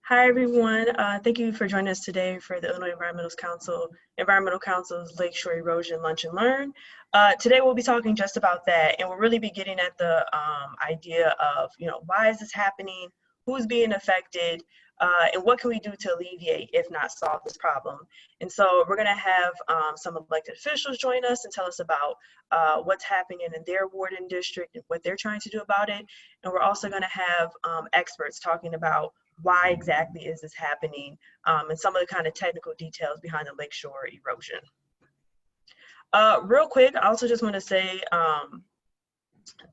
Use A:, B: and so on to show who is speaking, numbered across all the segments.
A: Hi, everyone. Thank you for joining us today for the Illinois Environmental Council's Lakeshore Erosion Lunch and Learn. Today we'll be talking just about that, and we'll really be getting at the idea of, why is this happening, who's being affected, and what can we do to alleviate, if not solve, this problem. And so we're going to have some elected officials join us and tell us about what's happening in their ward and district and what they're trying to do about it. And we're also going to have experts talking about why exactly is this happening, and some of the kind of technical details behind the lakeshore erosion. Real quick, I also just want to say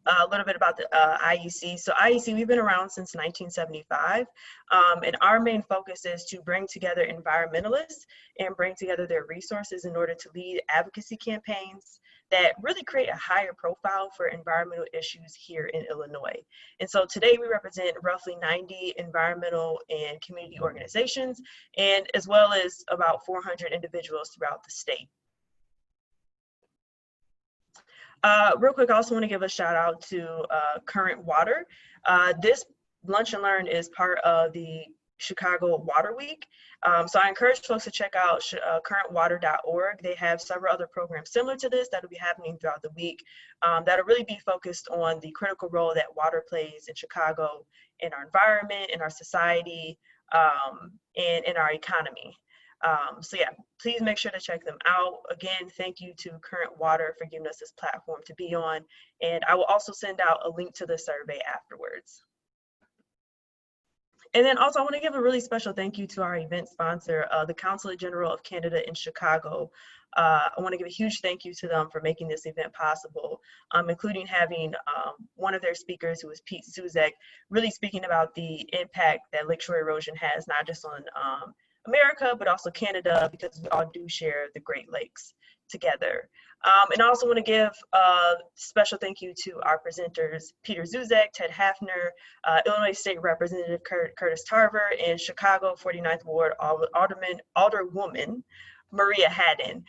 A: a little bit about the IEC. So IEC, we've been around since 1975, and our main focus is to bring together environmentalists and bring together their resources in order to lead advocacy campaigns that really create a higher profile for environmental issues here in Illinois. And so today we represent roughly 90 environmental and community organizations, and as well as about 400 individuals throughout the state. Real quick, I also want to give a shout out to Current Water. This Lunch and Learn is part of the Chicago Water Week. So I encourage folks to check out currentwater.org. They have several other programs similar to this that'll be happening throughout the week that'll really be focused on the critical role that water plays in Chicago, in our environment, in our society, and in our economy. So yeah, please make sure to check them out. Again, thank you to Current Water for giving us this platform to be on. And I will also send out a link to the survey afterwards. And then also I want to give a really special thank you to our event sponsor, the Consulate General of Canada in Chicago. I want to give a huge thank you to them for making this event possible, including having one of their speakers, who is Pete Zuzek, really speaking about the impact that lakeshore erosion has, not just on America, but also Canada, because we all do share the Great Lakes together. And I also want to give a special thank you to our presenters, Peter Zuzek, Ted Haffner, Illinois State Representative Curtis Tarver, and Chicago 49th Ward Alderwoman Maria Hadden.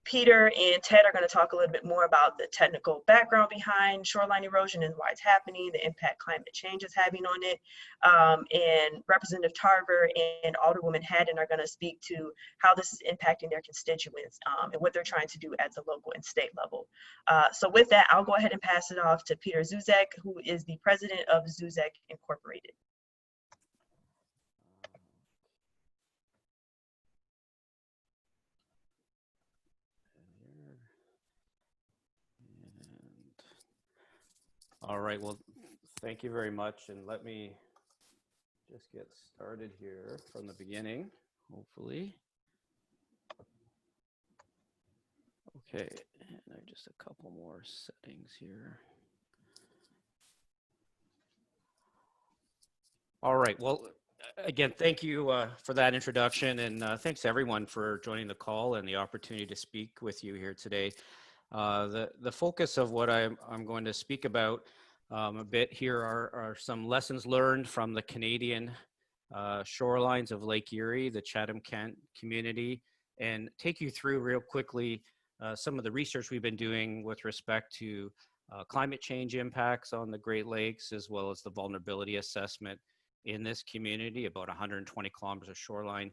A: Peter and Ted are going to talk a little bit more about the technical background behind shoreline erosion and why it's happening, the impact climate change is having on it. And Representative Tarver and Alderwoman Hadden are going to speak to how this is impacting their constituents and what they're trying to do at the local and state level. So with that, I'll go ahead and pass it off to Peter Zuzek, who is the president of Zuzek Incorporated.
B: All right, well, thank you very much. And let me just get started here from the beginning, hopefully. Okay, and just a couple more settings here. All right, well, again, thank you for that introduction, and thanks everyone for joining the call and the opportunity to speak with you here today. The focus of what I'm going to speak about a bit here are some lessons learned from the Canadian shorelines of Lake Erie, the Chatham-Kent community, and take you through real quickly some of the research we've been doing with respect to climate change impacts on the Great Lakes, as well as the vulnerability assessment in this community, about 120 kilometers of shoreline,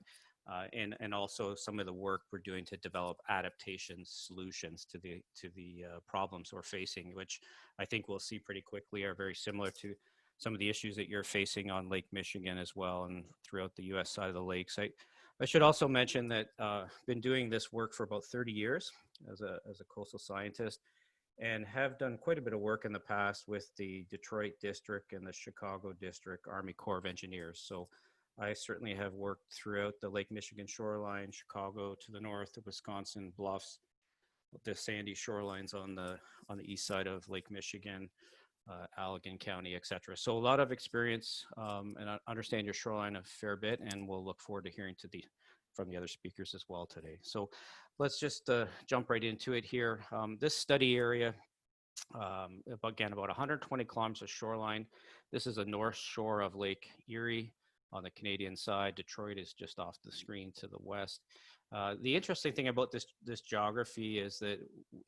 B: and also some of the work we're doing to develop adaptation solutions to the problems we're facing, which I think we'll see pretty quickly are very similar to some of the issues that you're facing on Lake Michigan as well and throughout the US side of the lakes. I should also mention that I've been doing this work for about 30 years as a coastal scientist, and have done quite a bit of work in the past with the Detroit District and the Chicago District Army Corps of Engineers. So I certainly have worked throughout the Lake Michigan shoreline, Chicago to the north of Wisconsin, BLUFFS, the sandy shorelines on the east side of Lake Michigan, Allegan County, et cetera. So a lot of experience, and I understand your shoreline a fair bit, and we'll look forward to hearing from the other speakers as well today. So let's just jump right into it here. This study area, again, about 120 kilometers of shoreline. This is the north shore of Lake Erie on the Canadian side. Detroit is just off the screen to the west. The interesting thing about this geography is that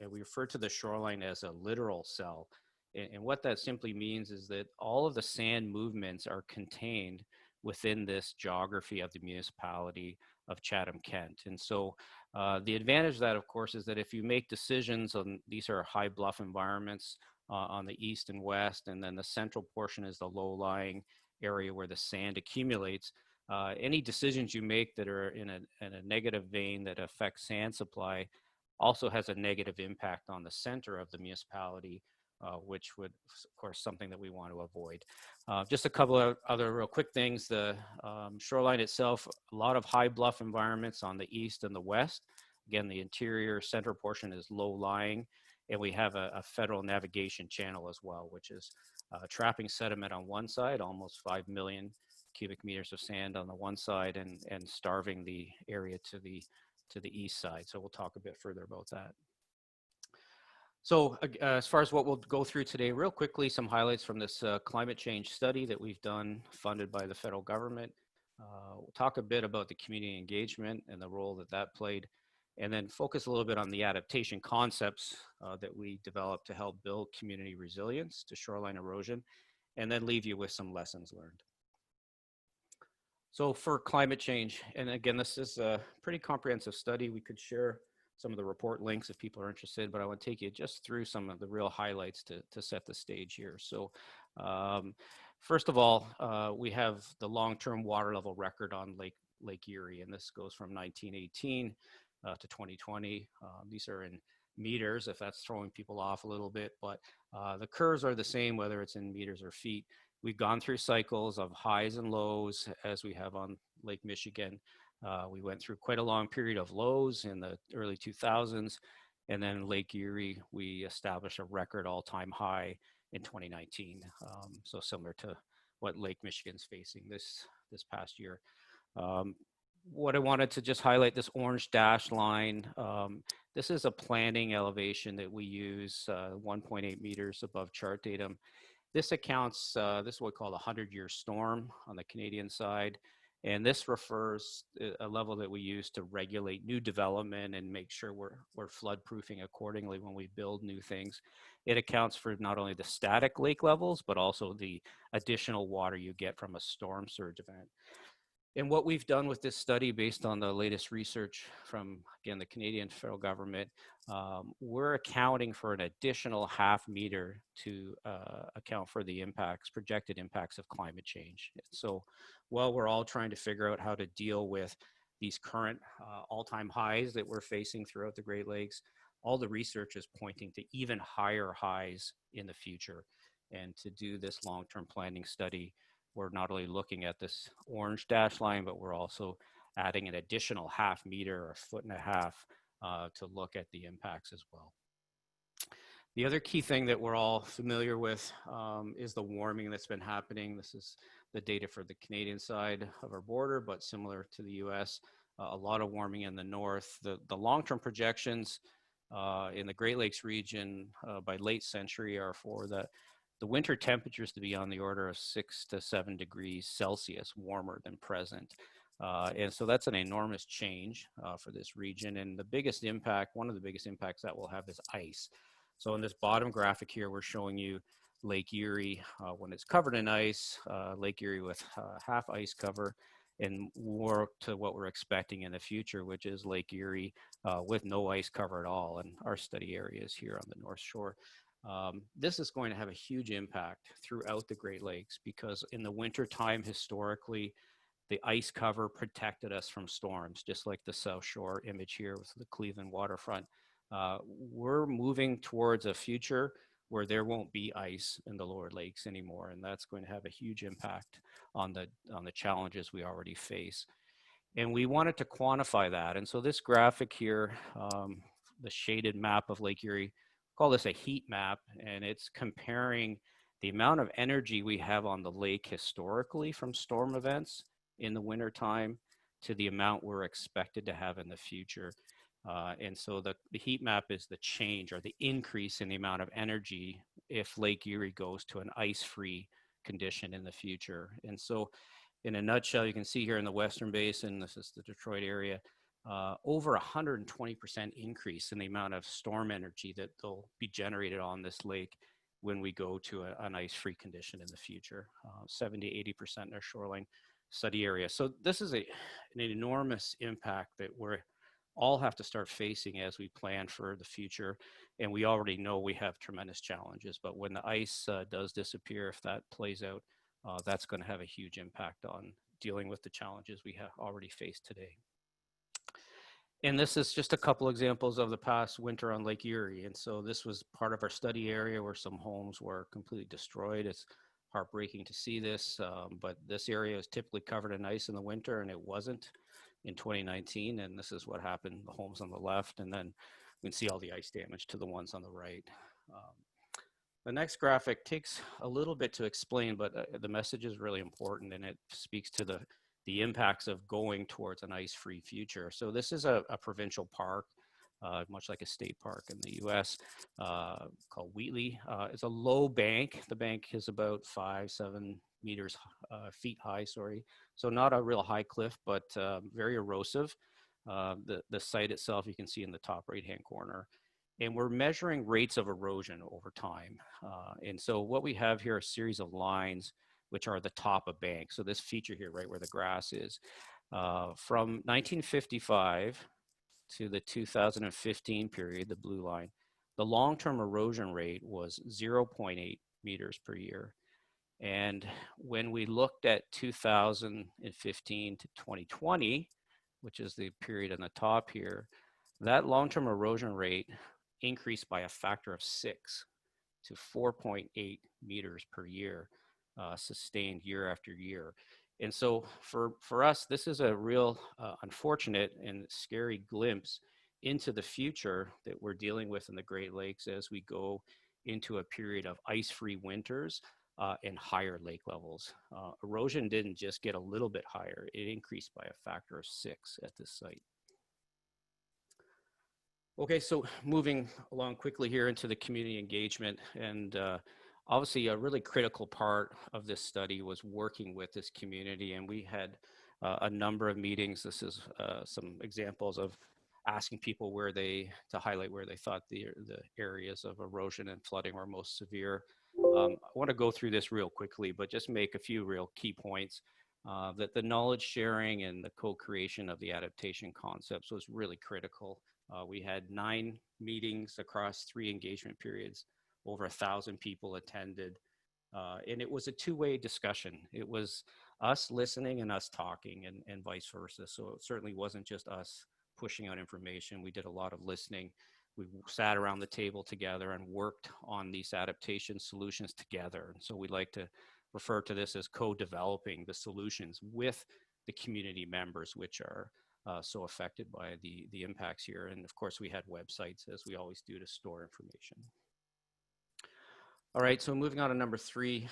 B: we refer to the shoreline as a littoral cell. And what that simply means is that all of the sand movements are contained within this geography of the municipality of Chatham-Kent. And so the advantage of that, of course, is that if you make decisions on, these are high bluff environments on the east and west, and then the central portion is the low-lying area where the sand accumulates. Any decisions you make that are in a negative vein that affects sand supply also has a negative impact on the center of the municipality, which would, of course, something that we want to avoid. Just a couple of other real quick things. The shoreline itself, a lot of high bluff environments on the east and the west. Again, the interior center portion is low-lying, and we have a federal navigation channel as well, which is trapping sediment on one side, almost 5 million cubic meters of sand on the one side, and starving the area to the east side. So we'll talk a bit further about that. So as far as what we'll go through today, real quickly, some highlights from this climate change study that we've done, funded by the federal government. We'll talk a bit about the community engagement and the role that that played, and then focus a little bit on the adaptation concepts that we developed to help build community resilience to shoreline erosion, and then leave you with some lessons learned. So for climate change, and again, this is a pretty comprehensive study. We could share some of the report links if people are interested, but I want to take you just through some of the real highlights to set the stage here. So first of all, we have the long-term water level record on Lake Erie, and this goes from 1918 to 2020. These are in meters, if that's throwing people off a little bit, but the curves are the same, whether it's in meters or feet. We've gone through cycles of highs and lows, as we have on Lake Michigan. We went through quite a long period of lows in the early 2000s, and then Lake Erie, we established a record all-time high in 2019. So similar to what Lake Michigan's facing this past year. What I wanted to just highlight, this orange dashed line, this is a planning elevation that we use 1.8 meters above chart datum. This accounts, this is what we call the 100-year storm on the Canadian side. And this refers a level that we use to regulate new development and make sure we're flood proofing accordingly when we build new things. It accounts for not only the static lake levels, but also the additional water you get from a storm surge event. And what we've done with this study, based on the latest research from, again, the Canadian federal government, we're accounting for an additional ½ meter to account for the impacts, projected impacts of climate change. So while we're all trying to figure out how to deal with these current all-time highs that we're facing throughout the Great Lakes, all the research is pointing to even higher highs in the future. And to do this long-term planning study, we're not only looking at this orange dash line, but we're also adding an additional ½ meter or 1.5 feet to look at the impacts as well. The other key thing that we're all familiar with is the warming that's been happening. This is the data for the Canadian side of our border, but similar to the US, a lot of warming in the north. The long-term projections in the Great Lakes region by late century are for the winter temperatures to be on the order of 6 to 7 degrees Celsius warmer than present. And so that's an enormous change for this region. And the biggest impact, one of the biggest impacts that we'll have is ice. So in this bottom graphic here, we're showing you Lake Erie when it's covered in ice, Lake Erie with half ice cover, and more to what we're expecting in the future, which is Lake Erie with no ice cover at all. And our study area is here on the North Shore. This is going to have a huge impact throughout the Great Lakes, because in the winter time, historically, the ice cover protected us from storms, just like the South Shore image here with the Cleveland waterfront. We're moving towards a future where there won't be ice in the lower lakes anymore, and that's going to have a huge impact on the challenges we already face. And we wanted to quantify that, and so this graphic here, the shaded map of Lake Erie, call this a heat map, and it's comparing the amount of energy we have on the lake historically from storm events in the wintertime to the amount we're expected to have in the future. And so the heat map is the change or the increase in the amount of energy if Lake Erie goes to an ice-free condition in the future. And so in a nutshell, you can see here in the Western Basin, this is the Detroit area, over 120% increase in the amount of storm energy that will be generated on this lake when we go to an ice-free condition in the future, 70 to 80% in our shoreline study area. So this is an enormous impact that we're all have to start facing as we plan for the future. And we already know we have tremendous challenges, but when the ice does disappear, if that plays out, that's going to have a huge impact on dealing with the challenges we have already faced today. And this is just a couple examples of the past winter on Lake Erie. And so this was part of our study area where some homes were completely destroyed. It's heartbreaking to see this, but this area is typically covered in ice in the winter, and it wasn't in 2019. And this is what happened, the homes on the left, and then we can see all the ice damage to the ones on the right. The next graphic takes a little bit to explain, but the message is really important, and it speaks to the impacts of going towards an ice-free future. So this is a provincial park, much like a state park in the US, called Wheatley. It's a low bank. The bank is about 5-7 meters feet high, sorry. So not a real high cliff, but very erosive. The site itself, you can see in the top right-hand corner. And we're measuring rates of erosion over time. And so what we have here are a series of lines which are the top of bank. So this feature here, right where the grass is, from 1955 to the 2015 period, the blue line, the long-term erosion rate was 0.8 meters per year. And when we looked at 2015 to 2020, which is the period on the top here, that long-term erosion rate increased by a factor of 6 to 4.8 meters per year. Sustained year after year. And so for us, this is a real unfortunate and scary glimpse into the future that we're dealing with in the Great Lakes as we go into a period of ice-free winters and higher lake levels. Erosion didn't just get a little bit higher, it increased by a factor of 6 at this site. Okay, so moving along quickly here into the community engagement, and obviously a really critical part of this study was working with this community, and we had a number of meetings. This is some examples of asking people to highlight where they thought the areas of erosion and flooding were most severe. I want to go through this real quickly, but just make a few real key points. That the knowledge sharing and the co-creation of the adaptation concepts was really critical. We had 9 meetings across 3 engagement periods. Over 1,000 people attended, and it was a two-way discussion. It was us listening and us talking, and vice versa. So it certainly wasn't just us pushing out information. We did a lot of listening. We sat around the table together and worked on these adaptation solutions together. And so we like to refer to this as co-developing the solutions with the community members, which are so affected by the impacts here. And of course, we had websites, as we always do, to store information. All right, so moving on to number 3,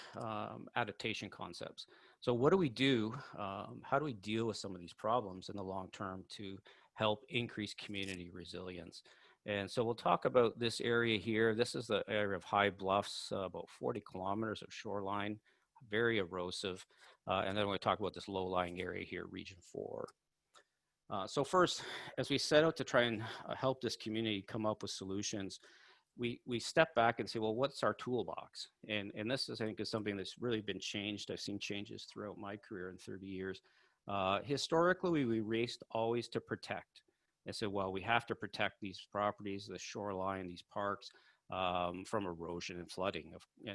B: adaptation concepts. So what do we do? How do we deal with some of these problems in the long term to help increase community resilience? And so we'll talk about this area here. This is the area of high bluffs, about 40 kilometers of shoreline, very erosive. And then we're going to talk about this low-lying area here, region 4. So first, as we set out to try and help this community come up with solutions, we step back and say, well, what's our toolbox? And this is, I think, is something that's really been changed. I've seen changes throughout my career in 30 years. Historically, we raced always to protect. And so, well, we have to protect these properties, the shoreline, these parks, from erosion and flooding.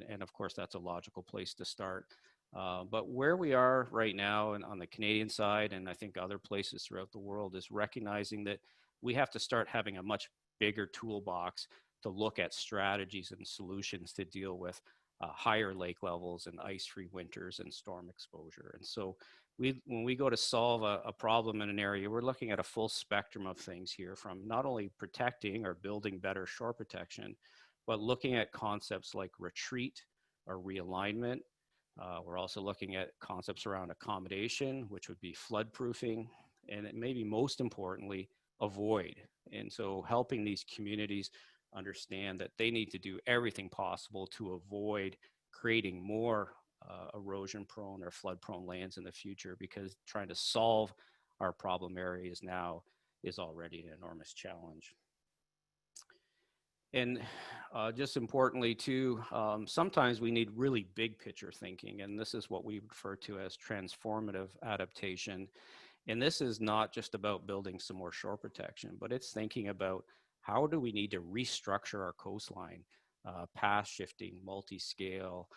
B: And of course, that's a logical place to start. But where we are right now and on the Canadian side, and I think other places throughout the world, is recognizing that we have to start having a much bigger toolbox to look at strategies and solutions to deal with higher lake levels and ice-free winters and storm exposure. And so when we go to solve a problem in an area, we're looking at a full spectrum of things here, from not only protecting or building better shore protection, but looking at concepts like retreat or realignment. We're also looking at concepts around accommodation, which would be flood proofing, and maybe most importantly, avoid. And so helping these communities understand that they need to do everything possible to avoid creating more erosion prone or flood prone lands in the future, because trying to solve our problem areas now is already an enormous challenge. And just importantly too, sometimes we need really big picture thinking, and this is what we refer to as transformative adaptation. And this is not just about building some more shore protection, but it's thinking about how do we need to restructure our coastline, path shifting, multi-scale,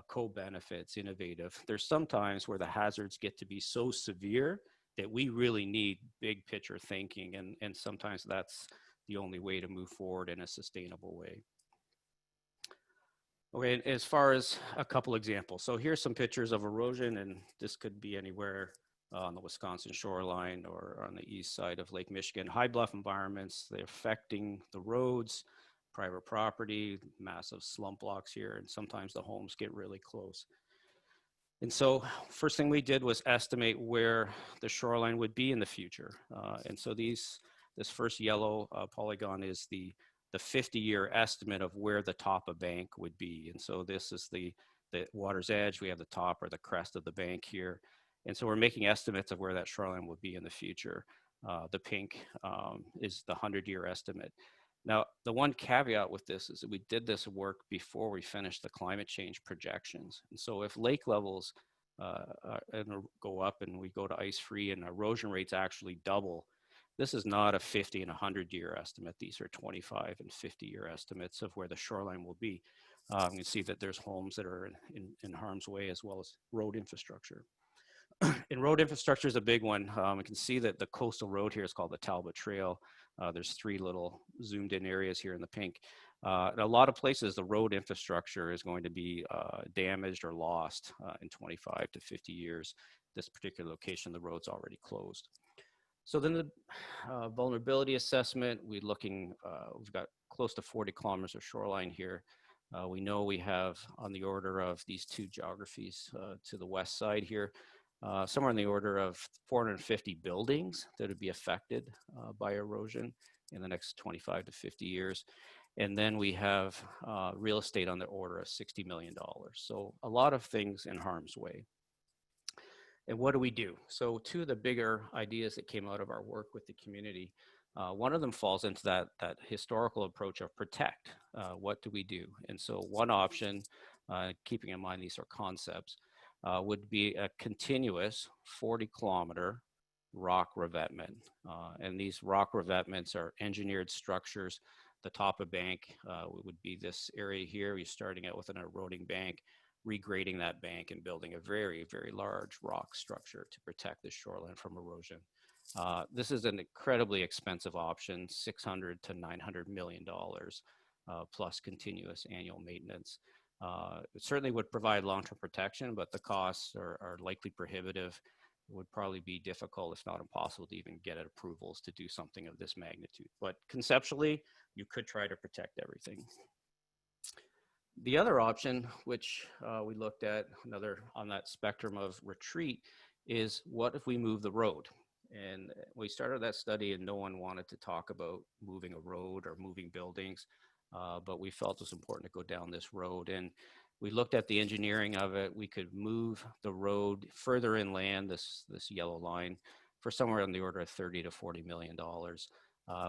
B: co-benefits, innovative. There's sometimes where the hazards get to be so severe that we really need big picture thinking, and sometimes that's the only way to move forward in a sustainable way. Okay, as far as a couple examples. So here's some pictures of erosion, and this could be anywhere on the Wisconsin shoreline or on the east side of Lake Michigan. High bluff environments, they're affecting the roads, private property, massive slump blocks here, and sometimes the homes get really close. And so first thing we did was estimate where the shoreline would be in the future. And so this first yellow polygon is the 50-year estimate of where the top of bank would be. And so this is the water's edge. We have the top or the crest of the bank here. And so we're making estimates of where that shoreline will be in the future. The pink is the 100-year estimate. Now, the one caveat with this is that we did this work before we finished the climate change projections. And so if lake levels go up and we go to ice-free and erosion rates actually double, this is not a 50 and 100-year estimate. These are 25 and 50-year estimates of where the shoreline will be. You can see that there's homes that are in harm's way, as well as road infrastructure. And road infrastructure is a big one. You can see that the coastal road here is called the Talbot Trail. There's 3 little zoomed in areas here in the pink. In a lot of places, the road infrastructure is going to be damaged or lost in 25 to 50 years. This particular location, the road's already closed. So then the vulnerability assessment, we've got close to 40 kilometers of shoreline here. We know we have on the order of these 2 geographies to the west side here, somewhere in the order of 450 buildings that would be affected by erosion in the next 25 to 50 years. And then we have real estate on the order of $60 million. So a lot of things in harm's way. And what do we do? So 2 of the bigger ideas that came out of our work with the community, one of them falls into that historical approach of protect. What do we do? And so one option, keeping in mind these are concepts, would be a continuous 40-kilometer rock revetment. And these rock revetments are engineered structures. The top of bank would be this area here. You're starting out with an eroding bank, regrading that bank and building a very, very large rock structure to protect the shoreline from erosion. This is an incredibly expensive option, $600 to $900 million, plus continuous annual maintenance. It certainly would provide long-term protection, but the costs are likely prohibitive. It would probably be difficult, if not impossible, to even get approvals to do something of this magnitude. But conceptually, you could try to protect everything. The other option, which we looked at, another on that spectrum of retreat, is what if we move the road? And we started that study and no one wanted to talk about moving a road or moving buildings, but we felt it was important to go down this road. And we looked at the engineering of it. We could move the road further inland, this yellow line, for somewhere on the order of $30 to $40 million.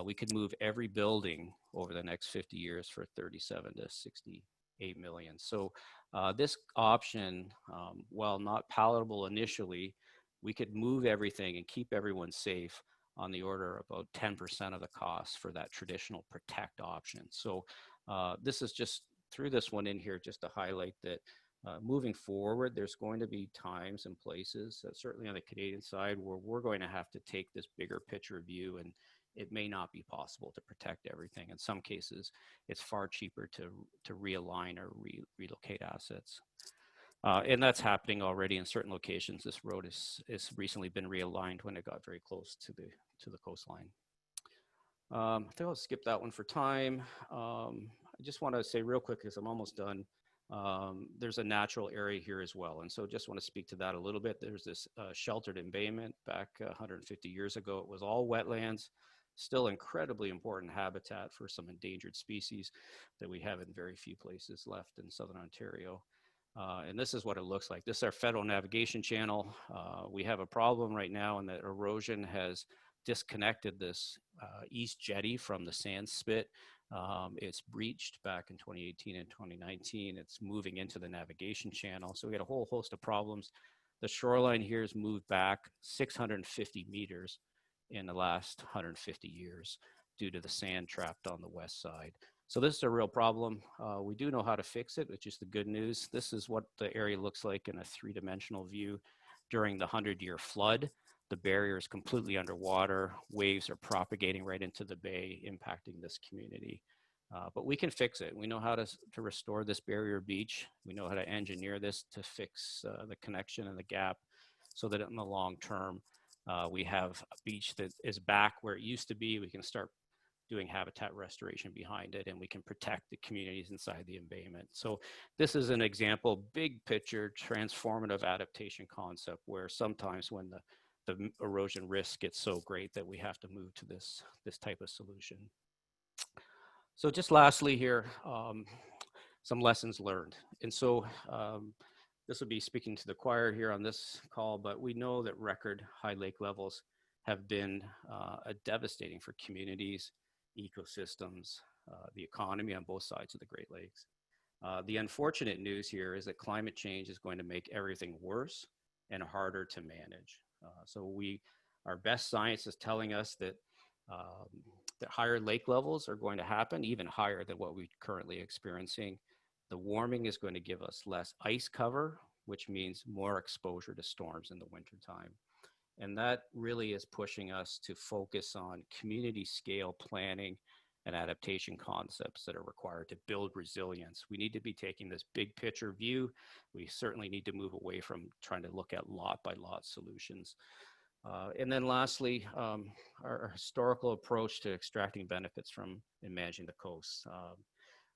B: We could move every building over the next 50 years for 37 to 68 million. So this option, while not palatable initially, we could move everything and keep everyone safe on the order of about 10% of the cost for that traditional protect option. So this is just, threw this one in here just to highlight that moving forward, there's going to be times and places, certainly on the Canadian side, where we're going to have to take this bigger picture view, and it may not be possible to protect everything. In some cases, it's far cheaper to realign or relocate assets. And that's happening already in certain locations. This road has recently been realigned when it got very close to the coastline. I think I'll skip that one for time. I just want to say real quick, because I'm almost done, there's a natural area here as well. And so just want to speak to that a little bit. There's this sheltered embayment back 150 years ago. It was all wetlands, still incredibly important habitat for some endangered species that we have in very few places left in Southern Ontario. And this is what it looks like. This is our federal navigation channel. We have a problem right now in that erosion has disconnected this east jetty from the sand spit. It's breached back in 2018 and 2019. It's moving into the navigation channel. So we got a whole host of problems. The shoreline here has moved back 650 meters in the last 150 years due to the sand trapped on the west side. So this is a real problem. We do know how to fix it, which is the good news. This is what the area looks like in a three-dimensional view during the 100-year flood. The barrier is completely underwater. Waves are propagating right into the bay, impacting this community. But we can fix it. We know how to restore this barrier beach. We know how to engineer this to fix the connection and the gap so that in the long term, we have a beach that is back where it used to be. We can start doing habitat restoration behind it, and we can protect the communities inside the embayment. So this is an example, big picture, transformative adaptation concept where sometimes when the erosion risk gets so great that we have to move to this type of solution. So just lastly here, some lessons learned. And so this will be speaking to the choir here on this call, but we know that record high lake levels have been devastating for communities, ecosystems, the economy on both sides of the Great Lakes. The unfortunate news here is that climate change is going to make everything worse and harder to manage. So our best science is telling us that higher lake levels are going to happen, even higher than what we're currently experiencing. The warming is going to give us less ice cover, which means more exposure to storms in the wintertime. And that really is pushing us to focus on community scale planning and adaptation concepts that are required to build resilience. We need to be taking this big picture view. We certainly need to move away from trying to look at lot by lot solutions. And then lastly, our historical approach to extracting benefits from and managing the coast.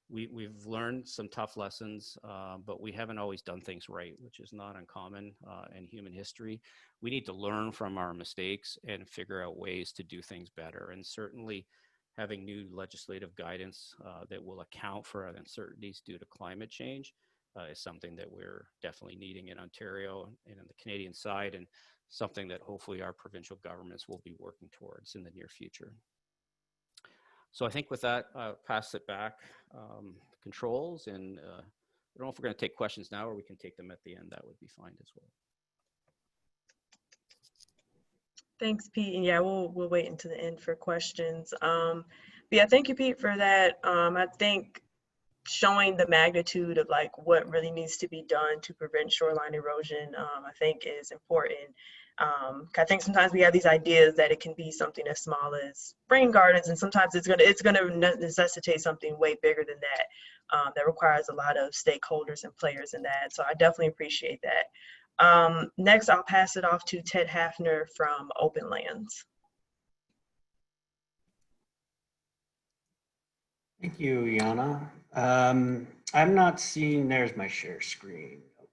B: We've learned some tough lessons, but we haven't always done things right, which is not uncommon in human history. We need to learn from our mistakes and figure out ways to do things better. And certainly having new legislative guidance that will account for uncertainties due to climate change is something that we're definitely needing in Ontario and on the Canadian side, and something that hopefully our provincial governments will be working towards in the near future. So I think with that, I'll pass it back controls, and I don't know if we're going to take questions now or we can take them at the end. That would be fine as well.
A: Thanks, Pete. And yeah, we'll wait until the end for questions. But yeah, thank you, Pete, for that. I think showing the magnitude of like what really needs to be done to prevent shoreline erosion, I think is important. I think sometimes we have these ideas that it can be something as small as rain gardens, and sometimes it's gonna necessitate something way bigger than that. That requires a lot of stakeholders and players in that. So I definitely appreciate that. Next, I'll pass it off to Ted Haffner from Openlands.
C: Thank you, Yana. I'm not seeing, there's my share screen. Okay.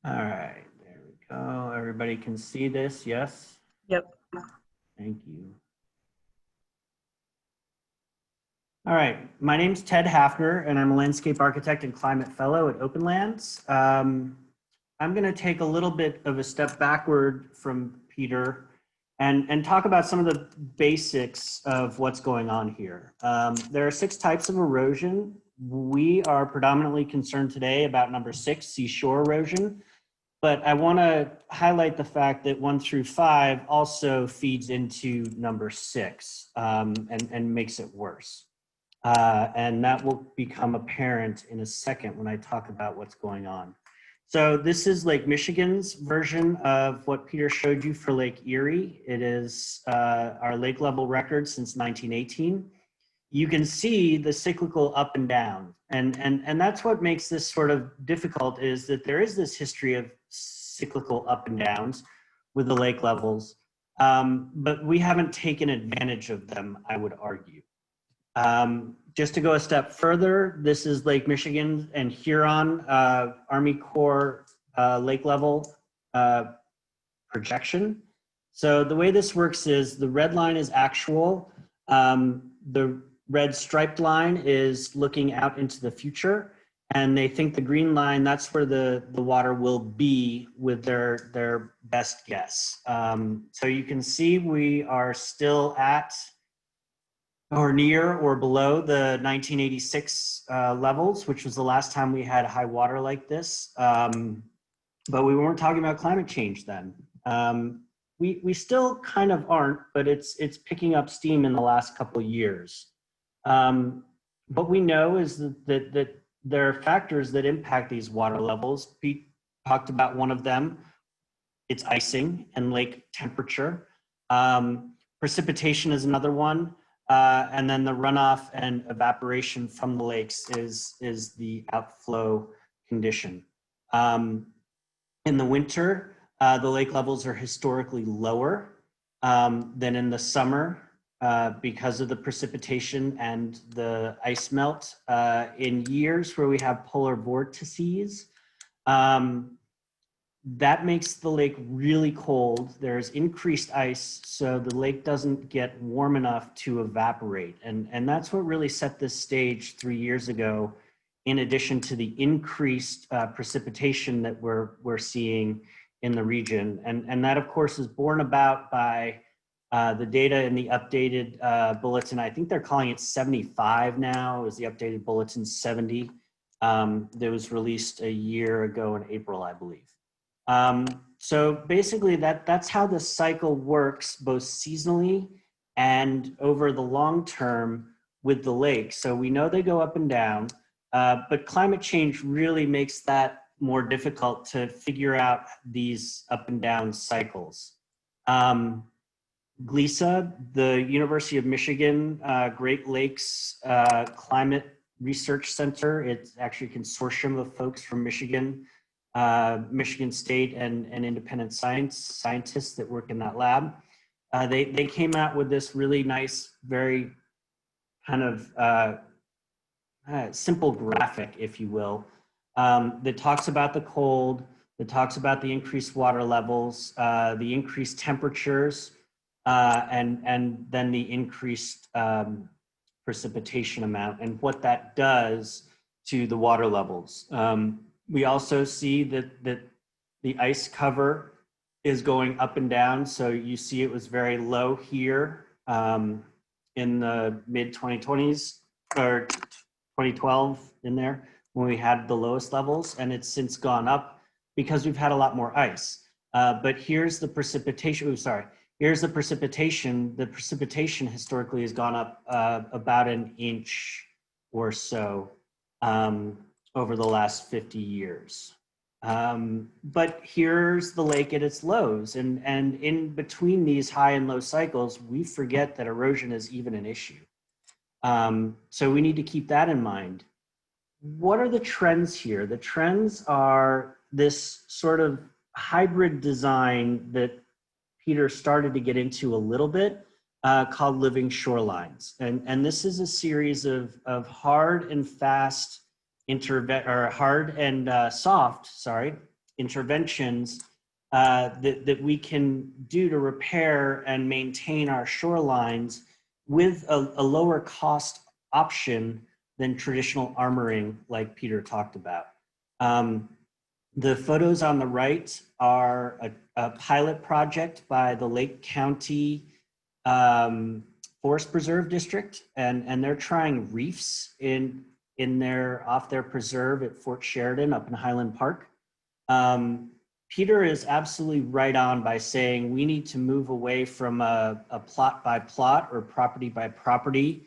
C: All right, there we go. Everybody can see this, yes?
A: Yep.
C: Thank you. All right, my name's Ted Haffner, and I'm a landscape architect and climate fellow at Openlands. I'm going to take a little bit of a step backward from Peter and talk about some of the basics of what's going on here. There are 6 types of erosion. We are predominantly concerned today about number 6, seashore erosion, but I want to highlight the fact that 1 through 5 also feeds into number 6 and makes it worse. And that will become apparent in a second when I talk about what's going on. So this is Lake Michigan's version of what Peter showed you for Lake Erie. It is our lake level record since 1918. You can see the cyclical up and down. And that's what makes this sort of difficult, is that there is this history of cyclical up and downs with the lake levels, but we haven't taken advantage of them, I would argue. Just to go a step further, this is Lake Michigan and Huron Army Corps lake level projection. So the way this works is the red line is actual. The red striped line is looking out into the future, and they think the green line, that's where the water will be with their best guess. So you can see we are still at or near or below the 1986 levels, which was the last time we had high water like this. But we weren't talking about climate change then. We still kind of aren't, but it's picking up steam in the last couple of years. What we know is that there are factors that impact these water levels. Pete talked about one of them. It's icing and lake temperature. Precipitation is another one. And then the runoff and evaporation from the lakes is the outflow condition. In the winter, the lake levels are historically lower than in the summer because of the precipitation and the ice melt. In years where we have polar vortices, that makes the lake really cold. There's increased ice, so the lake doesn't get warm enough to evaporate. And that's what really set this stage 3 years ago, in addition to the increased precipitation that we're seeing in the region. And that, of course, is borne about by the data in the updated bulletin. I think they're calling it 75 now. It was the updated bulletin 70 that was released a year ago in April, I believe. So basically that's how the cycle works, both seasonally and over the long term with the lake. So we know they go up and down, but climate change really makes that more difficult to figure out these up and down cycles. GLISA, the University of Michigan Great Lakes Climate Research Center, it's actually a consortium of folks from Michigan, Michigan State and independent scientists that work in that lab. They came out with this really nice, very kind of simple graphic, if you will, that talks about the cold, that talks about the increased water levels, the increased temperatures, and then the increased precipitation amount and what that does to the water levels. We also see that the ice cover is going up and down. So you see it was very low here in the mid 2020s or 2012 in there when we had the lowest levels, and it's since gone up because we've had a lot more ice. But here's the precipitation, here's the precipitation. The precipitation historically has gone up about an inch or so over the last 50 years. But here's the lake at its lows. And in between these high and low cycles, we forget that erosion is even an issue. So we need to keep that in mind. What are the trends here? The trends are this sort of hybrid design that Peter started to get into a little bit called living shorelines. And this is a series of hard and fast hard and soft interventions that we can do to repair and maintain our shorelines with a lower cost option than traditional armoring like Peter talked about. The photos on the right are a pilot project by the Lake County Forest Preserve District, and they're trying reefs off their preserve at Fort Sheridan up in Highland Park. Peter is absolutely right on by saying we need to move away from a plot by plot or property by property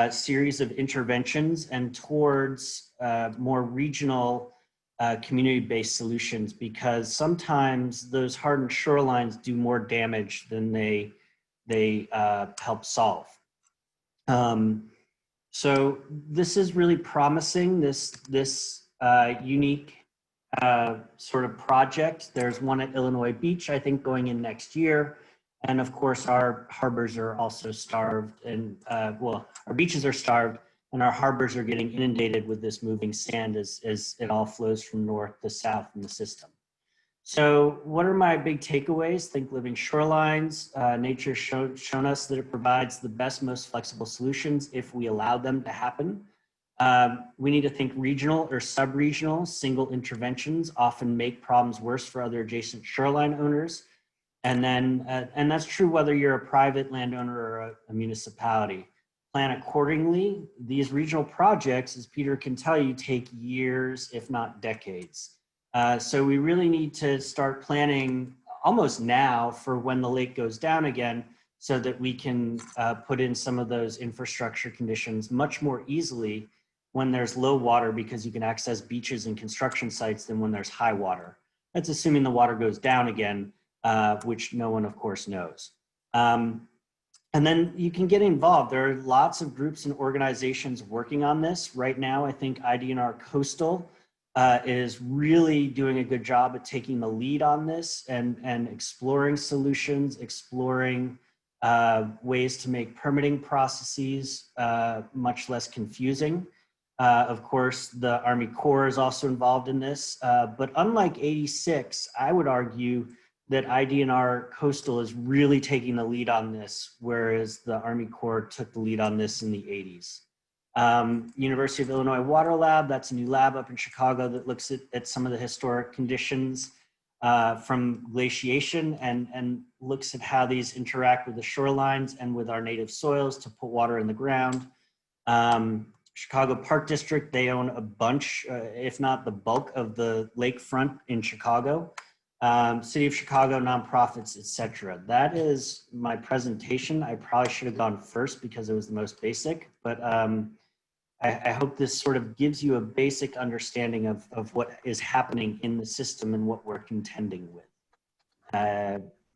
C: series of interventions and towards more regional community-based solutions, because sometimes those hardened shorelines do more damage than they help solve. So this is really promising, this unique sort of project. There's one at Illinois Beach, I think, going in next year. And of course, our harbors are also starved, and well, our beaches are starved and our harbors are getting inundated with this moving sand as it all flows from north to south in the system. So what are my big takeaways? Think living shorelines. Nature's shown us that it provides the best, most flexible solutions if we allow them to happen. We need to think regional or sub-regional. Single interventions often make problems worse for other adjacent shoreline owners. And that's true whether you're a private landowner or a municipality. Plan accordingly. These regional projects, as Peter can tell you, take years, if not decades. So we really need to start planning almost now for when the lake goes down again, so that we can put in some of those infrastructure conditions much more easily when there's low water, because you can access beaches and construction sites than when there's high water. That's assuming the water goes down again, which no one, of course, knows. And then you can get involved. There are lots of groups and organizations working on this. Right now, I think IDNR Coastal is really doing a good job at taking the lead on this and exploring solutions, exploring ways to make permitting processes much less confusing. Of course, the Army Corps is also involved in this, but unlike 86, I would argue that IDNR Coastal is really taking the lead on this, whereas the Army Corps took the lead on this in the 80s. University of Illinois Water Lab, that's a new lab up in Chicago that looks at some of the historic conditions from glaciation and looks at how these interact with the shorelines and with our native soils to put water in the ground. Chicago Park District, they own a bunch, if not the bulk of the lakefront in Chicago. City of Chicago, nonprofits, etc. That is my presentation. I probably should have gone first because it was the most basic, but I hope this sort of gives you a basic understanding of what is happening in the system and what we're contending with.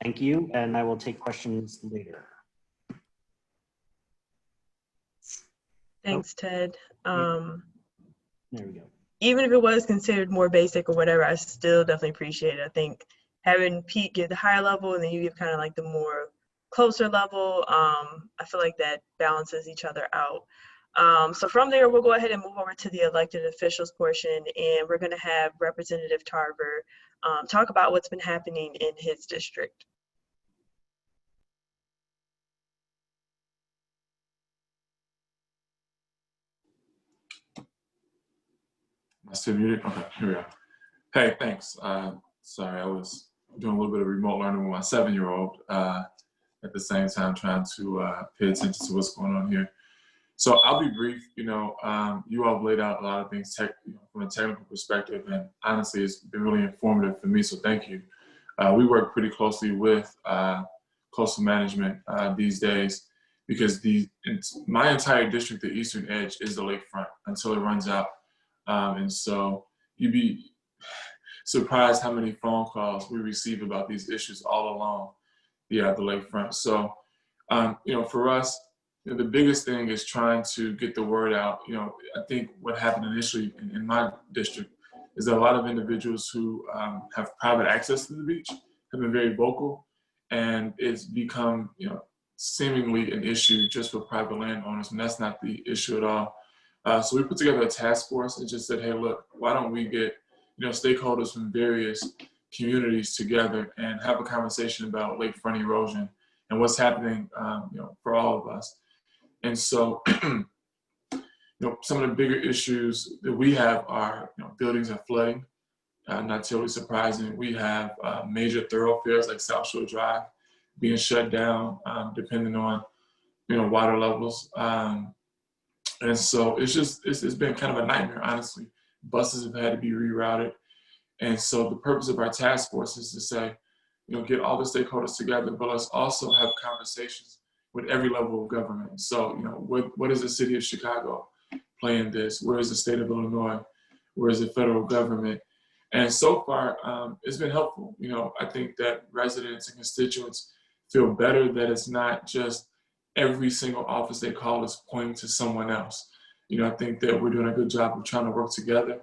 C: Thank you, and I will take questions later.
A: Thanks, Ted.
C: There we go.
A: Even if it was considered more basic or whatever, I still definitely appreciate it. I think having Pete give the higher level and then you give kind of like the more closer level, I feel like that balances each other out. So from there, we'll go ahead and move over to the elected officials portion, and we're going to have Representative Tarver talk about what's been happening in his district.
D: Am I still muted? Okay, here we go. Hey, thanks. Sorry, I was doing a little bit of remote learning with my 7-year-old at the same time trying to pay attention to what's going on here. So I'll be brief. You all have laid out a lot of things from a technical perspective, and honestly, it's been really informative for me, so thank you. We work pretty closely with coastal management these days because my entire district, the Eastern Edge, is the lakefront until it runs out. And so you'd be surprised how many phone calls we receive about these issues all along the lakefront. So, for us, the biggest thing is trying to get the word out. I think what happened initially in my district is that a lot of individuals who have private access to the beach have been very vocal, and it's become, seemingly an issue just for private landowners, and that's not the issue at all. So we put together a task force and just said, hey, look, why don't we get stakeholders from various communities together and have a conversation about lakefront erosion and what's happening, for all of us. And so, some of the bigger issues that we have are, buildings are flooding, not totally surprising. We have major thoroughfares like South Shore Drive being shut down, depending on, water levels. And so it's been kind of a nightmare, honestly. Buses have had to be rerouted. And so the purpose of our task force is to say, get all the stakeholders together, but let's also have conversations with every level of government. So, what is the city of Chicago playing this? Where is the state of Illinois? Where is the federal government? And so far, it's been helpful. I think that residents and constituents feel better that it's not just every single office they call is pointing to someone else. I think that we're doing a good job of trying to work together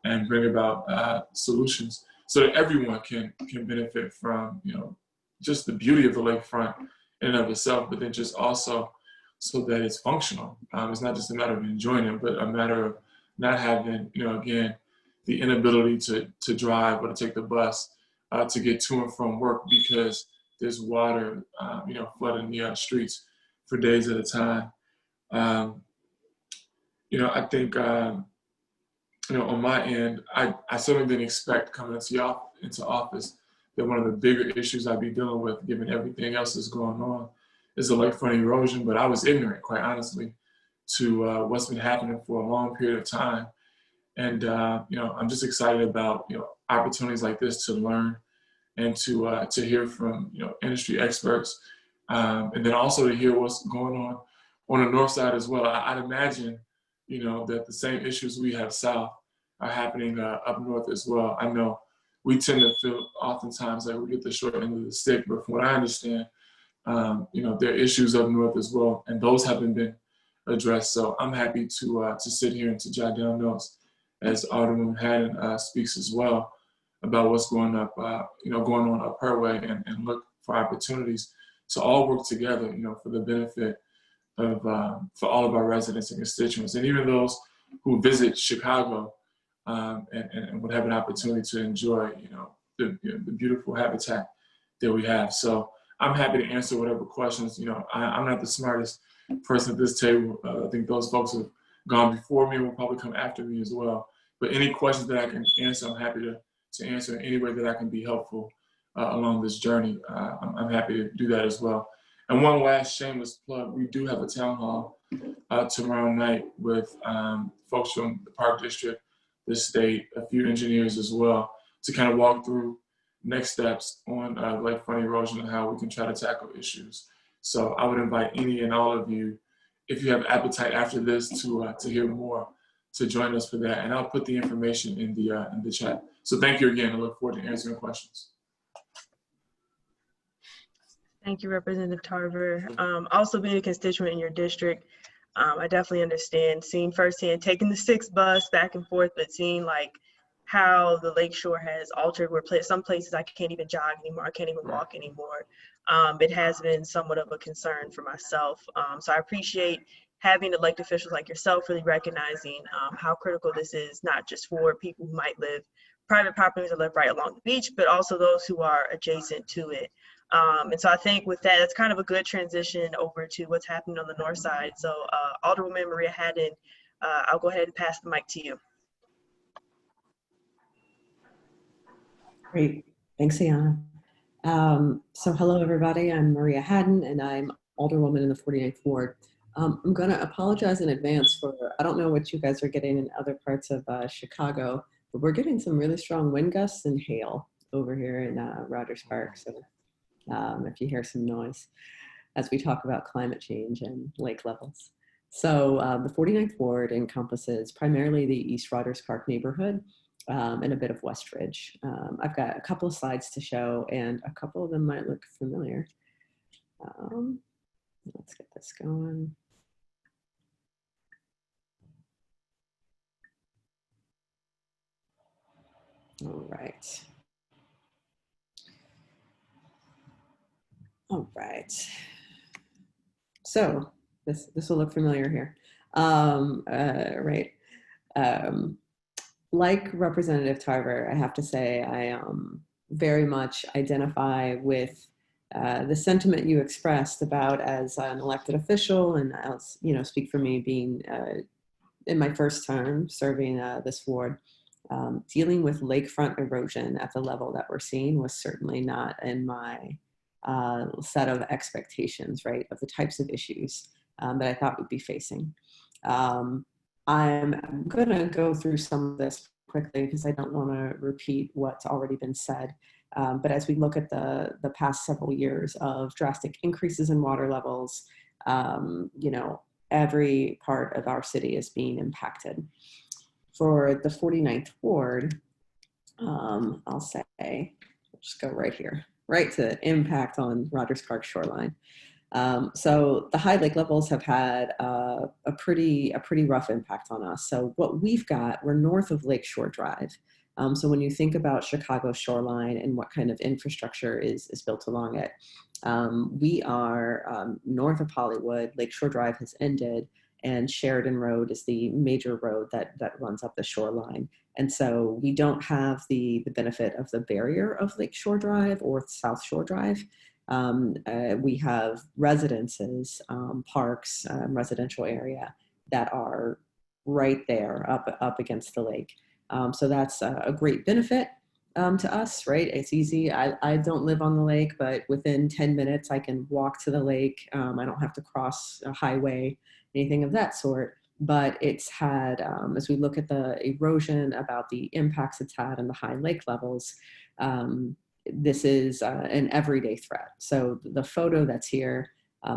D: and bring about solutions so that everyone can benefit from, just the beauty of the lakefront in and of itself, but then just also so that it's functional. It's not just a matter of enjoying it, but a matter of not having, again, the inability to drive or to take the bus to get to and from work because there's water, flooding the streets for days at a time. I think, on my end, I certainly didn't expect coming into office that one of the bigger issues I'd be dealing with, given everything else that's going on, is the lakefront erosion. But I was ignorant, quite honestly, to what's been happening for a long period of time. And, I'm just excited about, opportunities like this to learn and to hear from, industry experts. And then also to hear what's going on the north side as well. I'd imagine, that the same issues we have south are happening up north as well. I know we tend to feel oftentimes like we get the short end of the stick, but from what I understand, there are issues up north as well, and those haven't been addressed. So I'm happy to sit here and to jot down notes as Alderwoman Hadden speaks as well about what's going on up her way, and look for opportunities to all work together, for the benefit of for all of our residents and constituents, and even those who visit Chicago and would have an opportunity to enjoy, the beautiful habitat that we have. So I'm happy to answer whatever questions. I'm not the smartest person at this table. I think those folks have gone before me and will probably come after me as well. But any questions that I can answer, I'm happy to answer in any way that I can be helpful along this journey. I'm happy to do that as well. And one last shameless plug, we do have a town hall tomorrow night with folks from the Park District, the state, a few engineers as well, to kind of walk through next steps on lakefront erosion and how we can try to tackle issues. So I would invite any and all of you, if you have appetite after this, to hear more, to join us for that. And I'll put the information in the chat. So thank you again. I look forward to answering questions.
A: Thank you, Representative Tarver. Also being a constituent in your district, I definitely understand seeing firsthand, taking the 6 bus back and forth, but seeing like how the Lakeshore has altered where some places I can't even jog anymore, I can't even walk anymore. It has been somewhat of a concern for myself. So I appreciate having elected officials like yourself really recognizing how critical this is, not just for people who might live private properties that live right along the beach, but also those who are adjacent to it. And so I think with that, it's kind of a good transition over to what's happening on the north side. So Alderwoman Maria Hadden, I'll go ahead and pass the mic to you.
E: Great, thanks, Iana. So hello, everybody. I'm Maria Hadden, and I'm Alderwoman in the 49th Ward. I'm going to apologize in advance for, I don't know what you guys are getting in other parts of Chicago, but we're getting some really strong wind gusts and hail over here in Rogers Park. So if you hear some noise as we talk about climate change and lake levels. So the 49th Ward encompasses primarily the East Rogers Park neighborhood and a bit of West Ridge. I've got a couple of slides to show, and a couple of them might look familiar. Let's get this going. All right. All right. So this will look familiar here. Right. Like Representative Tarver, I have to say I very much identify with the sentiment you expressed about, as an elected official, and I'll speak for me being in my first term serving this ward. Dealing with lakefront erosion at the level that we're seeing was certainly not in my set of expectations, right, of the types of issues that I thought we'd be facing. I'm going to go through some of this quickly because I don't want to repeat what's already been said. But as we look at the past several years of drastic increases in water levels, every part of our city is being impacted. For the 49th Ward, I'll say, just go right here, right to impact on Rogers Park shoreline. So the high lake levels have had a pretty rough impact on us. So what we've got, we're north of Lakeshore Drive. So when you think about Chicago shoreline and what kind of infrastructure is built along it, we are north of Hollywood. Lakeshore Drive has ended, and Sheridan Road is the major road that runs up the shoreline. And so we don't have the benefit of the barrier of Lakeshore Drive or South Shore Drive. We have residences, parks, residential area that are right there up against the lake. So that's a great benefit to us, right? It's easy. I don't live on the lake, but within 10 minutes I can walk to the lake. I don't have to cross a highway, anything of that sort. But it's had, as we look at the erosion, about the impacts it's had and the high lake levels, this is an everyday threat. So the photo that's here,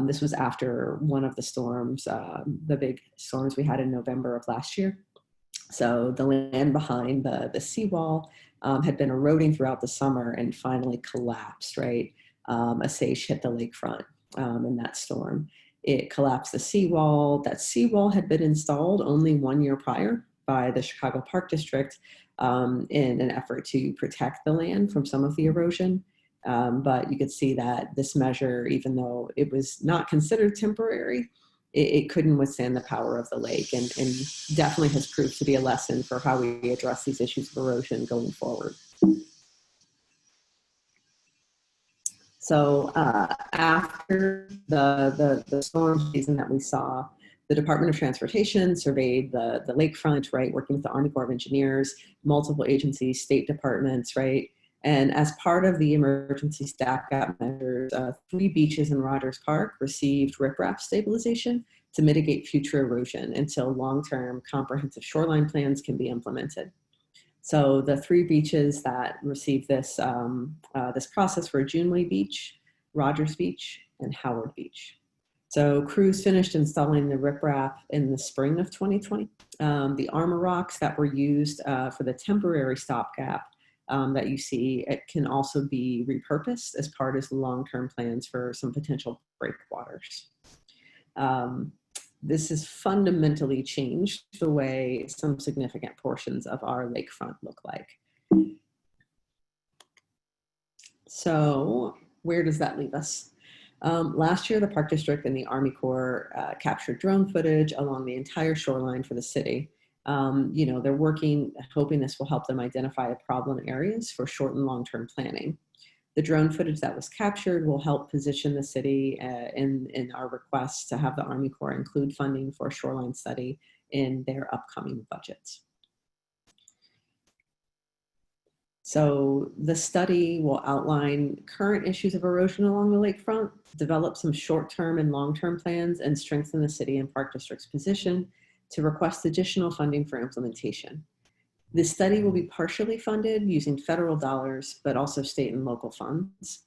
E: this was after one of the storms, the big storms we had in November of last year. So the land behind the seawall had been eroding throughout the summer and finally collapsed, right? A sage hit the lakefront in that storm. It collapsed the seawall. That seawall had been installed only 1 year prior by the Chicago Park District in an effort to protect the land from some of the erosion. But you could see that this measure, even though it was not considered temporary, it couldn't withstand the power of the lake, and definitely has proved to be a lesson for how we address these issues of erosion going forward. So after the storm season that we saw, the Department of Transportation surveyed the lakefront, right, working with the Army Corps of Engineers, multiple agencies, state departments, right? And as part of the emergency stopgap measures, 3 beaches in Rogers Park received riprap stabilization to mitigate future erosion until long-term comprehensive shoreline plans can be implemented. So the 3 beaches that received this, this process were Juneway Beach, Rogers Beach, and Howard Beach. So crews finished installing the riprap in the spring of 2020. The armor rocks that were used for the temporary stopgap that you see, it can also be repurposed as part of the long-term plans for some potential breakwaters. This has fundamentally changed the way some significant portions of our lakefront look like. So where does that leave us? Last year, the Park District and the Army Corps captured drone footage along the entire shoreline for the city. You know, they're working, hoping this will help them identify problem areas for short and long-term planning. The drone footage that was captured will help position the city in our request to have the Army Corps include funding for a shoreline study in their upcoming budgets. So the study will outline current issues of erosion along the lakefront, develop some short-term and long-term plans, and strengthen the city and Park District's position to request additional funding for implementation. This study will be partially funded using federal dollars, but also state and local funds.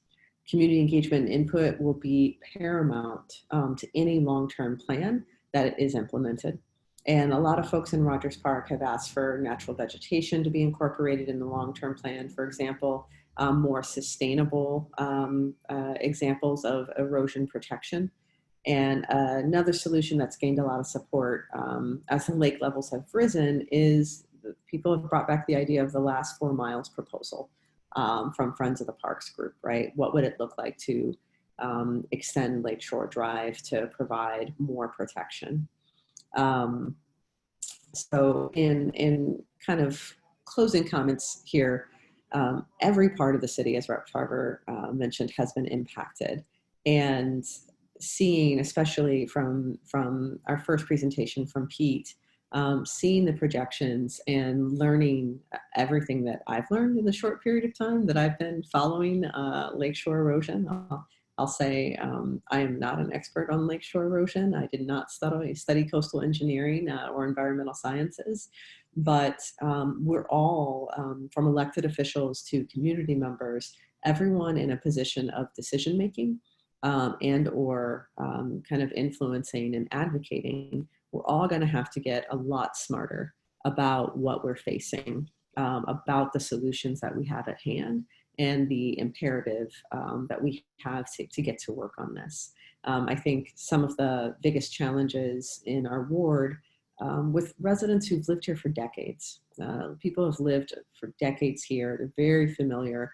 E: Community engagement and input will be paramount to any long-term plan that is implemented. And a lot of folks in Rogers Park have asked for natural vegetation to be incorporated in the long-term plan. For example, more sustainable examples of erosion protection. And another solution that's gained a lot of support as the lake levels have risen is people have brought back the idea of the last 4 miles proposal from Friends of the Parks group, right? What would it look like to extend Lakeshore Drive to provide more protection? So in kind of closing comments here, every part of the city, as Rep. Tarver mentioned, has been impacted. And seeing, especially from our first presentation from Pete, seeing the projections and learning everything that I've learned in the short period of time that I've been following lakeshore erosion. I'll say I am not an expert on lakeshore erosion. I did not study coastal engineering or environmental sciences, but we're all, from elected officials to community members, everyone in a position of decision making and or kind of influencing and advocating. We're all going to have to get a lot smarter about what we're facing, about the solutions that we have at hand, and the imperative that we have to get to work on this. I think some of the biggest challenges in our ward with residents who've lived here for decades. People have lived for decades here. They're very familiar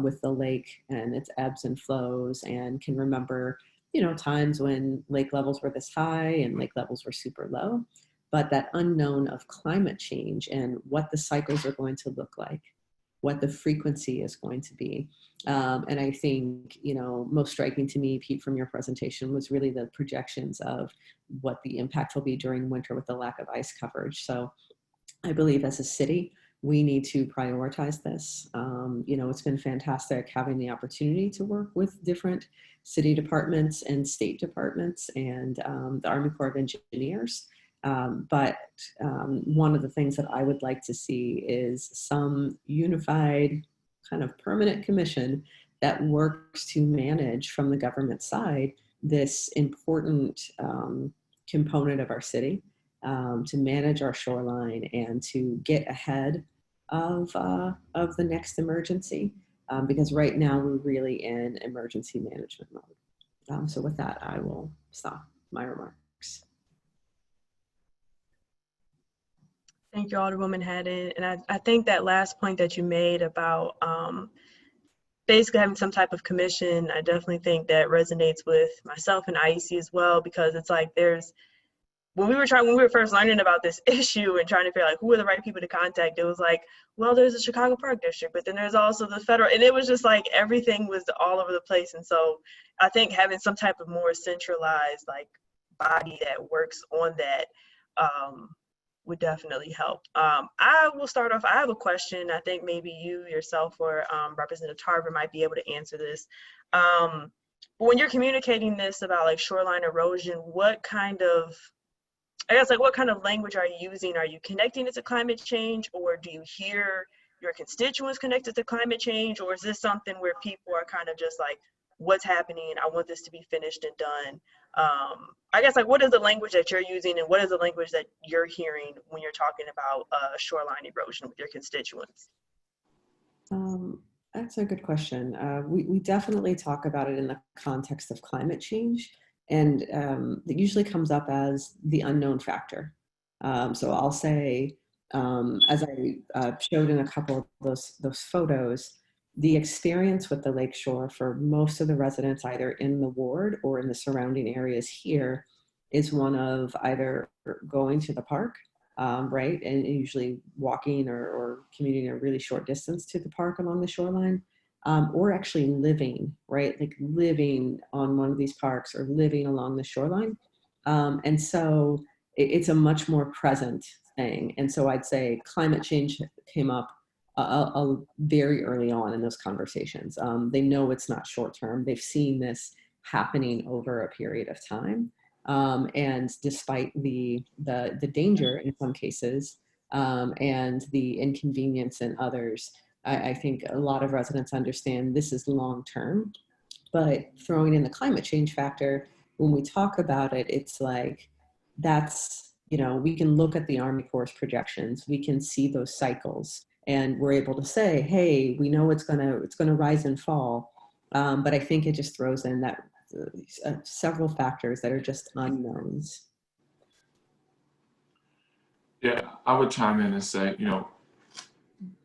E: with the lake and its ebbs and flows, and can remember times when lake levels were this high and lake levels were super low, but that unknown of climate change and what the cycles are going to look like, what the frequency is going to be. And I think, most striking to me, Pete, from your presentation was really the projections of what the impact will be during winter with the lack of ice coverage. So I believe as a city, we need to prioritize this. It's been fantastic having the opportunity to work with different city departments and state departments and the Army Corps of Engineers. But one of the things that I would like to see is some unified kind of permanent commission that works to manage from the government side this important component of our city, to manage our shoreline and to get ahead of the next emergency, because right now we're really in emergency management mode. So with that, I will stop my remarks.
A: Thank you, Alderwoman Hadden. And I think that last point that you made about basically having some type of commission, I definitely think that resonates with myself and IEC as well, because it's like when we were first learning about this issue and trying to figure out like who are the right people to contact, it was like, well, there's the Chicago Park District, but then there's also the federal, and it was just like everything was all over the place. And so I think having some type of more centralized like body that works on that would definitely help. I will start off. I have a question. I think maybe you yourself or Representative Tarver might be able to answer this. But when you're communicating this about like shoreline erosion, what kind of language are you using? Are you connecting it to climate change, or do you hear your constituents connected to climate change, or is this something where people are kind of just like, what's happening? I want this to be finished and done. What is the language that you're using, and what is the language that you're hearing when you're talking about shoreline erosion with your constituents?
E: That's a good question. We definitely talk about it in the context of climate change, and it usually comes up as the unknown factor. So I'll say, as I showed in a couple of those photos, the experience with the Lakeshore for most of the residents, either in the ward or in the surrounding areas here, is one of either going to the park, right, and usually walking or commuting a really short distance to the park along the shoreline, or actually living, right, like living on one of these parks or living along the shoreline. And so it's a much more present thing. And so I'd say climate change came up very early on in those conversations. They know it's not short term. They've seen this happening over a period of time. And despite the danger in some cases, and the inconvenience in others, I think a lot of residents understand this is long term. But throwing in the climate change factor, when we talk about it, it's like that's, we can look at the Army Corps' projections, we can see those cycles, and we're able to say, hey, we know it's gonna rise and fall. But I think it just throws in that several factors that are just unknowns.
D: Yeah, I would chime in and say,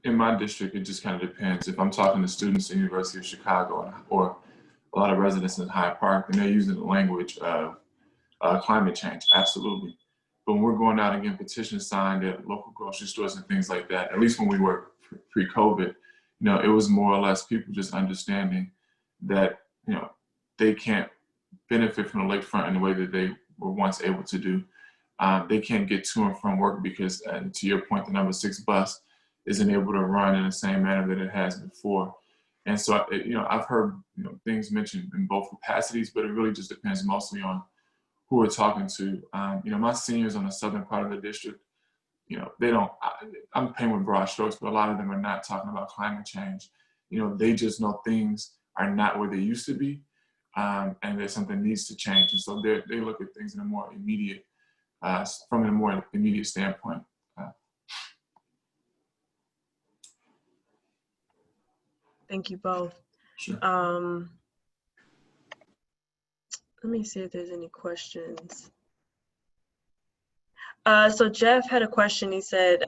D: in my district, it just kind of depends. If I'm talking to students at the University of Chicago or a lot of residents in Hyde Park, and they're using the language of climate change, absolutely. But when we're going out and getting petitions signed at local grocery stores and things like that, at least when we were pre-COVID, it was more or less people just understanding that, they can't benefit from the lakefront in the way that they were once able to do. They can't get to and from work because, to your point, the number 6 bus isn't able to run in the same manner that it has before. And so, I've heard things mentioned in both capacities, but it really just depends mostly on who we're talking to. My seniors on the southern part of the district, I'm painting with broad strokes, but a lot of them are not talking about climate change. They just know things are not where they used to be, and there's something needs to change. And so they look at things in a more immediate, from a more immediate standpoint.
A: Thank you both.
D: Sure.
A: Let me see if there's any questions. So Jeff had a question. He said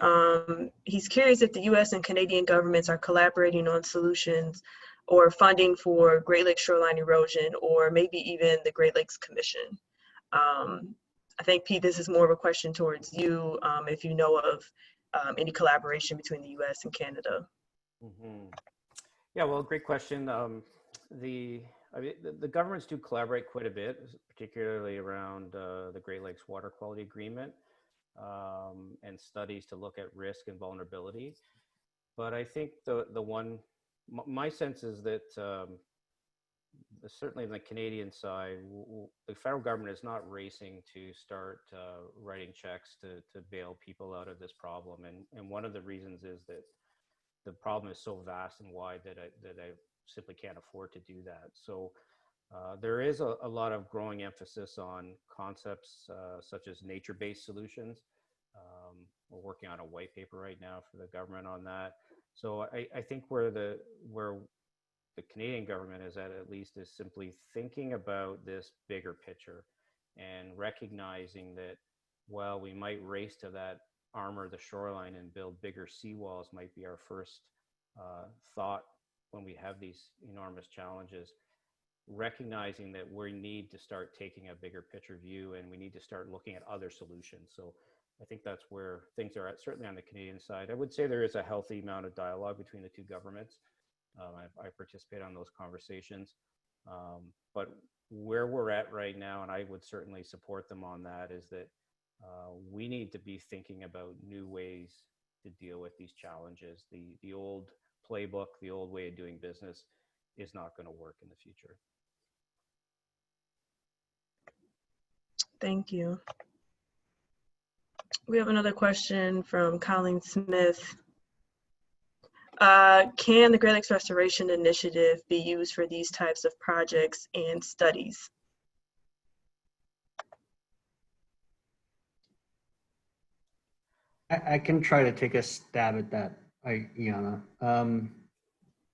A: he's curious if the U.S. and Canadian governments are collaborating on solutions or funding for Great Lakes shoreline erosion, or maybe even the Great Lakes Commission. I think, Pete, this is more of a question towards you, if you know of any collaboration between the U.S. and Canada.
B: Mm-hmm. Yeah, well, great question. The governments do collaborate quite a bit, particularly around the Great Lakes Water Quality Agreement and studies to look at risk and vulnerability. But I think my sense is that certainly on the Canadian side, the federal government is not racing to start writing checks to bail people out of this problem. And one of the reasons is that the problem is so vast and wide that I simply can't afford to do that. So there is a lot of growing emphasis on concepts such as nature-based solutions. We're working on a white paper right now for the government on that. So I think where the Canadian government is at least is simply thinking about this bigger picture and recognizing that while we might race to that armor the shoreline and build bigger seawalls might be our first thought when we have these enormous challenges, recognizing that we need to start taking a bigger picture view and we need to start looking at other solutions. So I think that's where things are at, certainly on the Canadian side. I would say there is a healthy amount of dialogue between the two governments. I participate on those conversations. But where we're at right now, and I would certainly support them on that, is that we need to be thinking about new ways to deal with these challenges. The old playbook, the old way of doing business is not going to work in the future.
A: Thank you. We have another question from Colleen Smith. Can the Great Lakes Restoration Initiative be used for these types of projects and studies?
C: I can try to take a stab at that, Iana.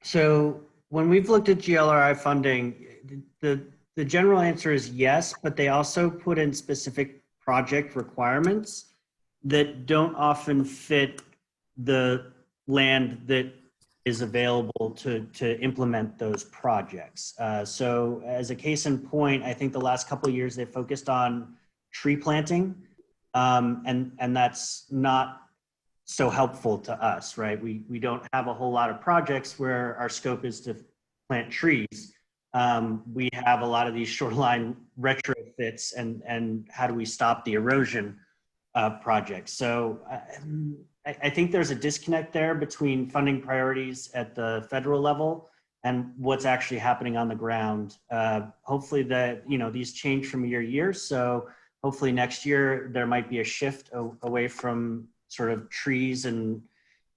C: So when we've looked at GLRI funding, the general answer is yes, but they also put in specific project requirements that don't often fit the land that is available to implement those projects. So as a case in point, I think the last couple of years they focused on tree planting, and that's not so helpful to us, right? We don't have a whole lot of projects where our scope is to plant trees. We have a lot of these shoreline retrofits and how do we stop the erosion projects. So I think there's a disconnect there between funding priorities at the federal level and what's actually happening on the ground. Hopefully these change from year to year. So hopefully next year there might be a shift away from sort of trees and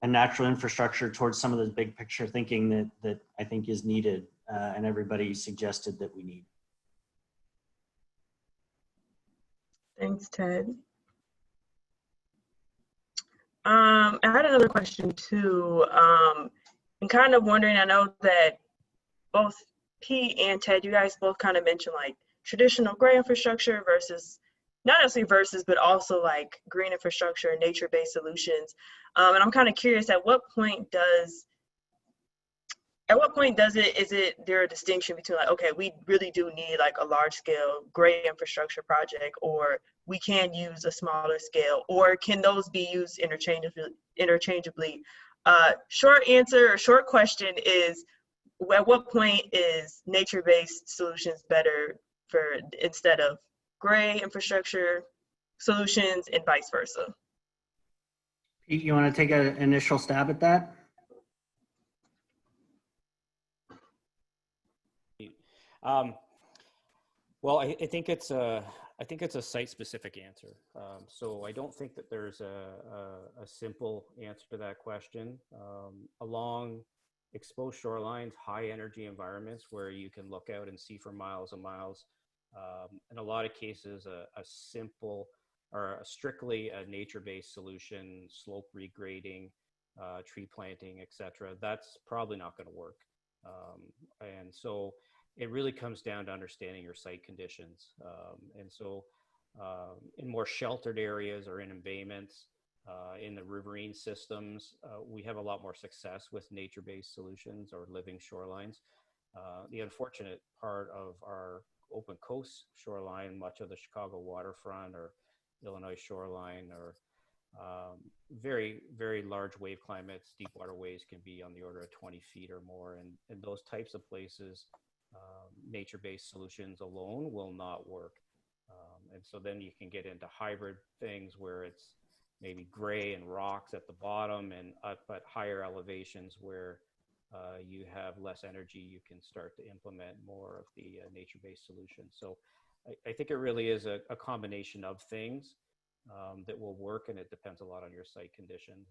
C: natural infrastructure towards some of this big picture thinking that I think is needed and everybody suggested that we need.
A: Thanks, Ted. I had another question too. I'm kind of wondering, I know that both Pete and Ted, you guys both kind of mentioned like traditional gray infrastructure versus, not necessarily versus, but also like green infrastructure and nature-based solutions. And I'm kind of curious, at what point is there a distinction between like, okay, we really do need like a large scale gray infrastructure project, or we can use a smaller scale, or can those be used interchangeably? Short answer or short question is, at what point is nature-based solutions better instead of gray infrastructure solutions and vice versa?
C: Pete, you want to take an initial stab at that?
B: Well, I think it's a site-specific answer. So I don't think that there's a simple answer to that question. Along exposed shorelines, high energy environments where you can look out and see for miles and miles, in a lot of cases, a simple or strictly a nature-based solution, slope regrading, tree planting, etc., that's probably not going to work. And so it really comes down to understanding your site conditions. And so in more sheltered areas or in embayments, in the riverine systems, we have a lot more success with nature-based solutions or living shorelines. The unfortunate part of our open coast shoreline, much of the Chicago waterfront or Illinois shoreline, or very, very large wave climates, deep water waves can be on the order of 20 feet or more. And in those types of places, nature-based solutions alone will not work. And so then you can get into hybrid things where it's maybe gray and rocks at the bottom, and up at higher elevations where you have less energy, you can start to implement more of the nature-based solutions. So I think it really is a combination of things that will work, and it depends a lot on your site conditions.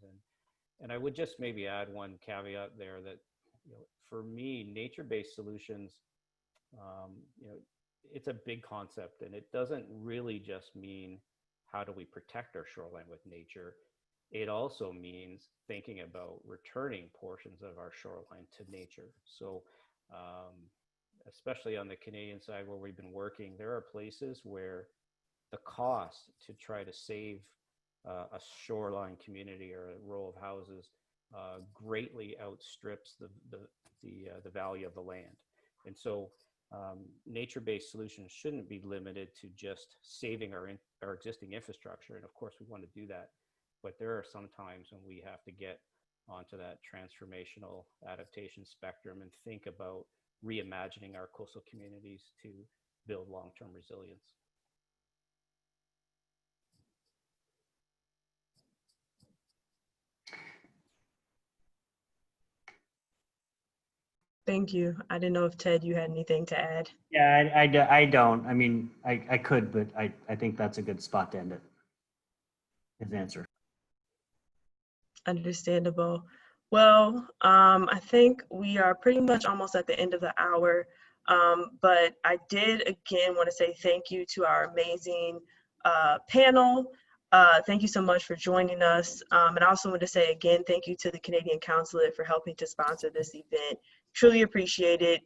B: And I would just maybe add one caveat there that, you know, for me, nature-based solutions, you know, it's a big concept, and it doesn't really just mean how do we protect our shoreline with nature. It also means thinking about returning portions of our shoreline to nature. So especially on the Canadian side where we've been working, there are places where the cost to try to save a shoreline community or a row of houses greatly outstrips the value of the land. And so nature-based solutions shouldn't be limited to just saving our existing infrastructure. And of course we want to do that, but there are some times when we have to get onto that transformational adaptation spectrum and think about reimagining our coastal communities to build long-term resilience.
A: Thank you. I didn't know if Ted, you had anything to add.
C: Yeah, I don't. I mean, I could, but I think that's a good spot to end it. His answer.
A: Understandable. Well, I think we are pretty much almost at the end of the hour, but I did again want to say thank you to our amazing panel. Thank you so much for joining us. And I also want to say again, thank you to the Canadian Consulate for helping to sponsor this event. Truly appreciate it.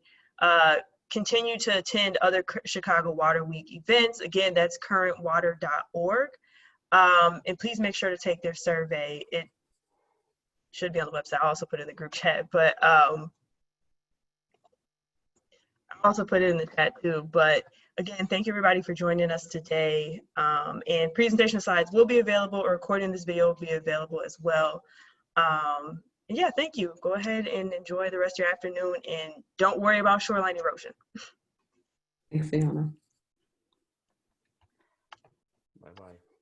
A: Continue to attend other Chicago Water Week events. Again, that's currentwater.org. And please make sure to take their survey. It should be on the website. I'll also put it in the group chat, but I'll also put it in the chat too. But again, thank you everybody for joining us today. And presentation slides will be available, or recording this video will be available as well. And yeah, thank you. Go ahead and enjoy the rest of your afternoon, and don't worry about shoreline erosion.
E: Thanks, Fiona.
B: Bye-bye.